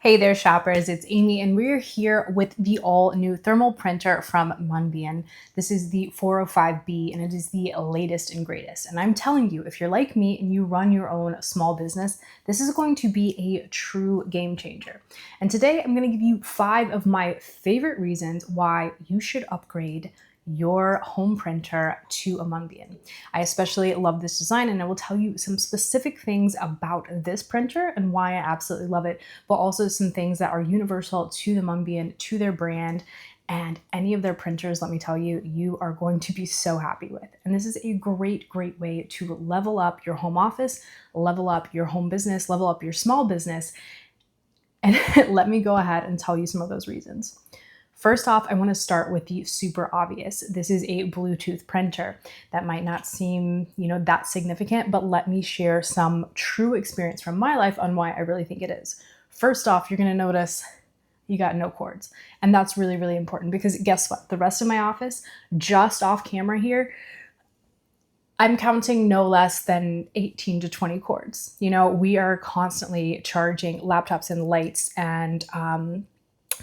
Hey there, shoppers. It's Amy, and we're here with the all-new thermal printer from Munbyn. This is the 405B, and it is the latest and greatest. And I'm telling you, if you're like me and you run your own small business, this is going to be a true game changer. And today, I'm going to give you 5 of my favorite reasons why you should upgrade your home printer to a Munbyn. I especially love this design, and I will tell you some specific things about this printer and why I absolutely love it, but also some things that are universal to the Munbyn, to their brand, and any of their printers, let me tell you, you are going to be so happy with. And this is a great way to level up your home office, level up your home business, level up your small business. And let me go ahead and tell you some of those reasons. First off, I want to start with the super obvious. This is a Bluetooth printer. That might not seem, that significant, but let me share some true experience from my life on why I really think it is. First off, you're going to notice you got no cords. And that's really important because guess what? The rest of my office, just off camera here, I'm counting no less than 18 to 20 cords. We are constantly charging laptops and lights and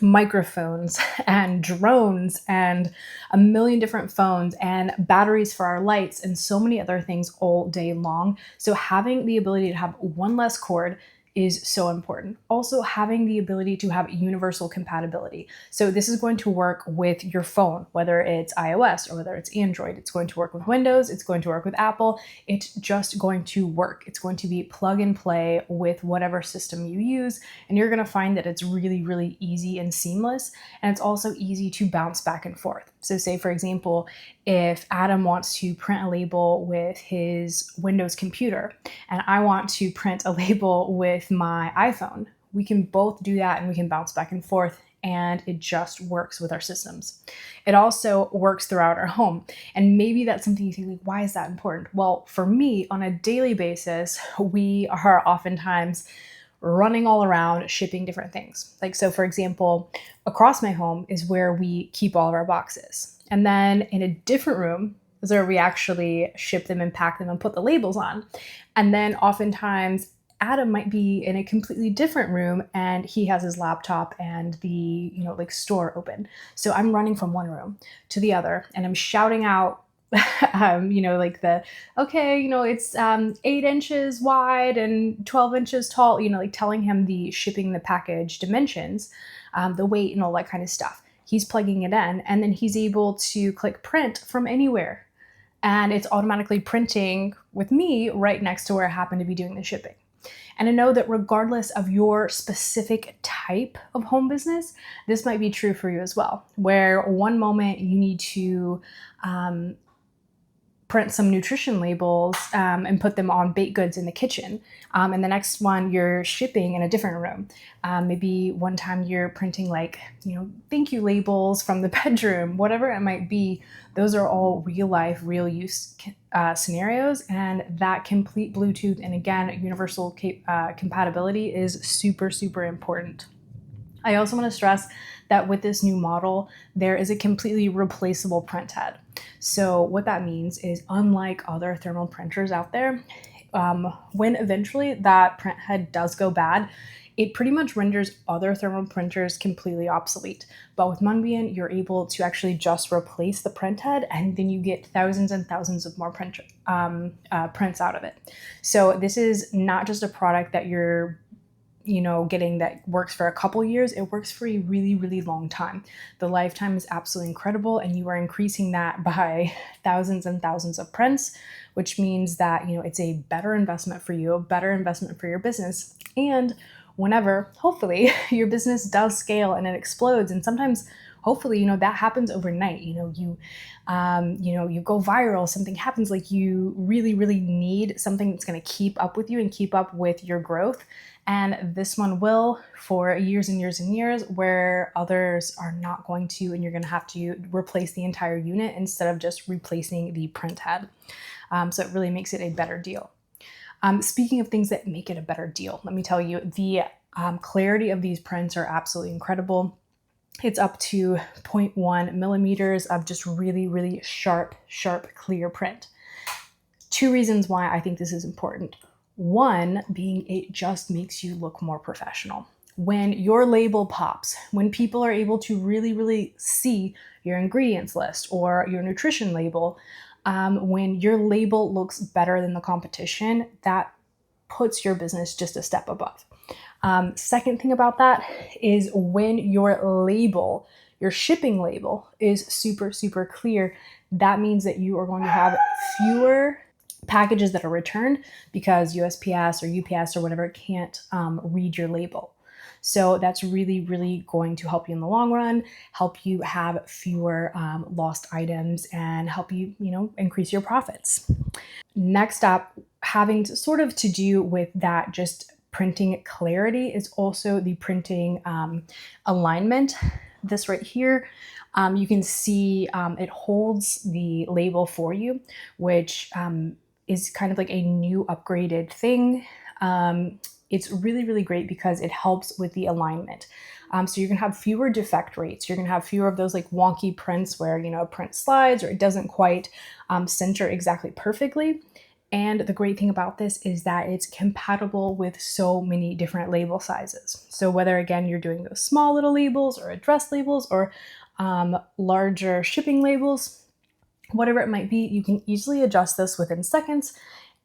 microphones and drones and a million different phones and batteries for our lights and so many other things all day long. So having the ability to have one less cord is so important. Also, having the ability to have universal compatibility. So this is going to work with your phone, whether it's iOS or whether it's Android. It's going to work with Windows. It's going to work with Apple. It's just going to work. It's going to be plug and play with whatever system you use. And you're going to find that it's really easy and seamless. And it's also easy to bounce back and forth. So say, for example, if Adam wants to print a label with his Windows computer and I want to print a label with my iPhone, we can both do that and we can bounce back and forth, and it just works with our systems. It also works throughout our home. And maybe that's something you think, like, why is that important? Well, for me, on a daily basis, we are oftentimes running all around shipping different things. So for example, across my home is where we keep all of our boxes. And then in a different room is where we actually ship them and pack them and put the labels on. And then oftentimes Adam might be in a completely different room and he has his laptop and the, store open. So I'm running from one room to the other and I'm shouting out it's 8 inches wide and 12 inches tall, telling him the shipping, the package dimensions, the weight and all that kind of stuff. He's plugging it in and then he's able to click print from anywhere. And it's automatically printing with me right next to where I happen to be doing the shipping. And I know that regardless of your specific type of home business, this might be true for you as well, where one moment you need to print some nutrition labels and put them on baked goods in the kitchen. And the next one you're shipping in a different room. Maybe one time you're printing thank you labels from the bedroom, whatever it might be. Those are all real life, real use scenarios. And that complete Bluetooth and again, universal compatibility is super important. I also want to stress that with this new model, there is a completely replaceable print head. So what that means is, unlike other thermal printers out there, when eventually that print head does go bad, it pretty much renders other thermal printers completely obsolete. But with Munbyn, you're able to actually just replace the print head, and then you get thousands and thousands of more prints out of it. So this is not just a product that you're getting that works for a couple years. It works for a really long time. The lifetime is absolutely incredible, and you are increasing that by thousands and thousands of prints, which means that it's a better investment for you, a better investment for your business. And whenever, hopefully, your business does scale and it explodes, and sometimes hopefully, that happens overnight. You go viral, something happens, you really need something that's going to keep up with you and keep up with your growth. And this one will for years and years and years, where others are not going to, and you're going to have to replace the entire unit instead of just replacing the print head. So it really makes it a better deal. Speaking of things that make it a better deal, let me tell you, the clarity of these prints are absolutely incredible. It's up to 0.1 millimeters of just really sharp, clear print. 2 reasons why I think this is important. One being it just makes you look more professional. when your label pops, when people are able to really, really see your ingredients list or your nutrition label, when your label looks better than the competition, that puts your business just a step above. Second thing about that is when your label, your shipping label, is super, super clear, that means that you are going to have fewer packages that are returned because USPS or UPS or whatever can't read your label. So that's really, really going to help you in the long run, help you have fewer lost items, and help you, increase your profits. Next up, having to do with that, just printing clarity, is also the printing alignment. This right here, you can see it holds the label for you, which is kind of like a new upgraded thing. It's really, really great because it helps with the alignment. So you're gonna have fewer defect rates. You're gonna have fewer of those like wonky prints where, a print slides or it doesn't quite center exactly perfectly. And the great thing about this is that it's compatible with so many different label sizes. So whether, again, you're doing those small little labels or address labels or larger shipping labels, whatever it might be, you can easily adjust this within seconds,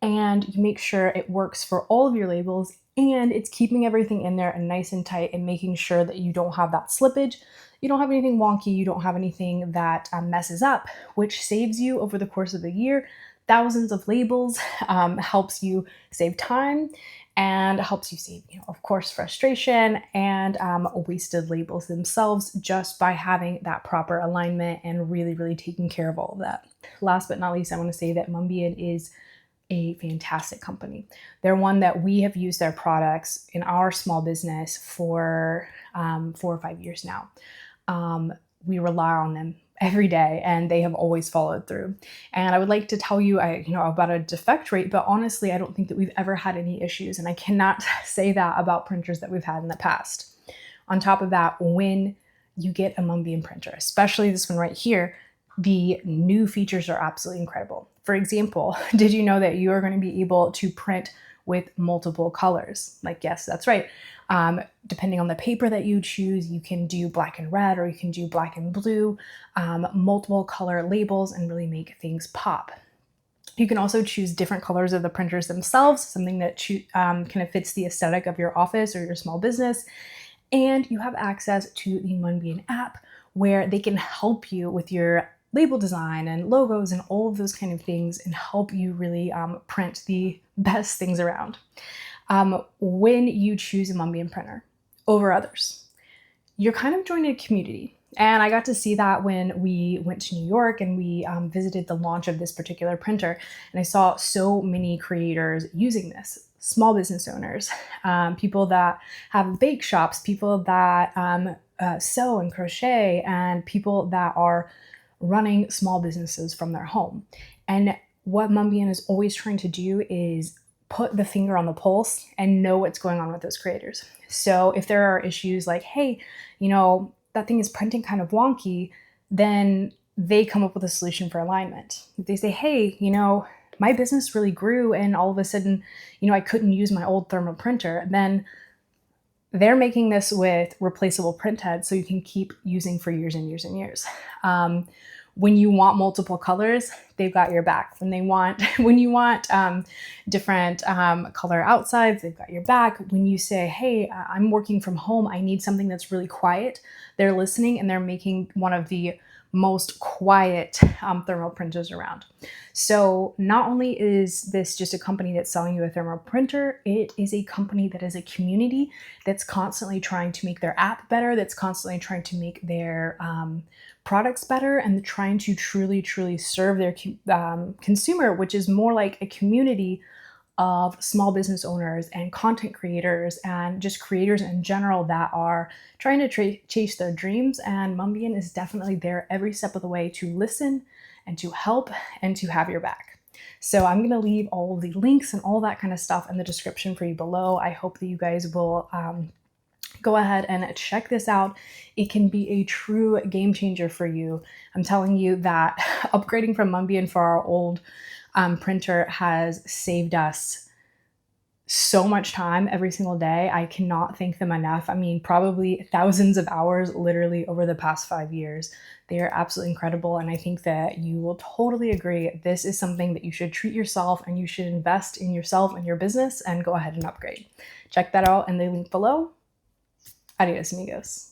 and you make sure it works for all of your labels, and it's keeping everything in there and nice and tight and making sure that you don't have that slippage, you don't have anything wonky, you don't have anything that messes up, which saves you over the course of the year thousands of labels, helps you save time, and helps you save, of course, frustration and wasted labels themselves just by having that proper alignment and really, really taking care of all of that. Last but not least, I want to say that Munbyn is a fantastic company. They're one that we have used their products in our small business for 4 or 5 years now. We rely on them every day, and they have always followed through. And I would like to tell you, about a defect rate, but honestly, I don't think that we've ever had any issues, and I cannot say that about printers that we've had in the past. On top of that, when you get a Munbyn printer, especially this one right here, the new features are absolutely incredible. For example, did you know that you are going to be able to print with multiple colors? Like, yes, that's right. Depending on the paper that you choose, you can do black and red, or you can do black and blue, multiple color labels, and really make things pop. You can also choose different colors of the printers themselves, something that kind of fits the aesthetic of your office or your small business. And you have access to the Munbyn app, where they can help you with your label design and logos and all of those kind of things, and help you really print the best things around. When you choose a Munbyn printer over others, you're kind of joining a community. And I got to see that when we went to New York and we visited the launch of this particular printer. And I saw so many creators using this, small business owners, people that have bake shops, people that sew and crochet, and people that are running small businesses from their home. And what Munbyn is always trying to do is put the finger on the pulse and know what's going on with those creators. So if there are issues like, hey, that thing is printing kind of wonky, then they come up with a solution for alignment. If they say, hey, my business really grew and all of a sudden, I couldn't use my old thermal printer, then they're making this with replaceable printheads so you can keep using for years and years and years. When you want multiple colors, they've got your back. When you want different color outsides, they've got your back. When you say, hey, I'm working from home, I need something that's really quiet, they're listening, and they're making one of the most quiet thermal printers around. So not only is this just a company that's selling you a thermal printer, it is a company that is a community that's constantly trying to make their app better, that's constantly trying to make their products better, and trying to truly, truly serve their consumer, which is more like a community of small business owners and content creators and just creators in general that are trying to chase their dreams. And Munbyn is definitely there every step of the way to listen and to help and to have your back. So I'm going to leave all of the links and all that kind of stuff in the description for you below. I hope that you guys will go ahead and check this out. It can be a true game changer for you. I'm telling you that upgrading from Munbyn for our old printer has saved us so much time every single day. I cannot thank them enough. I mean, probably thousands of hours literally over the past 5 years. They are absolutely incredible. And I think that you will totally agree. This is something that you should treat yourself, and you should invest in yourself and your business and go ahead and upgrade. Check that out in the link below. Adios, amigos.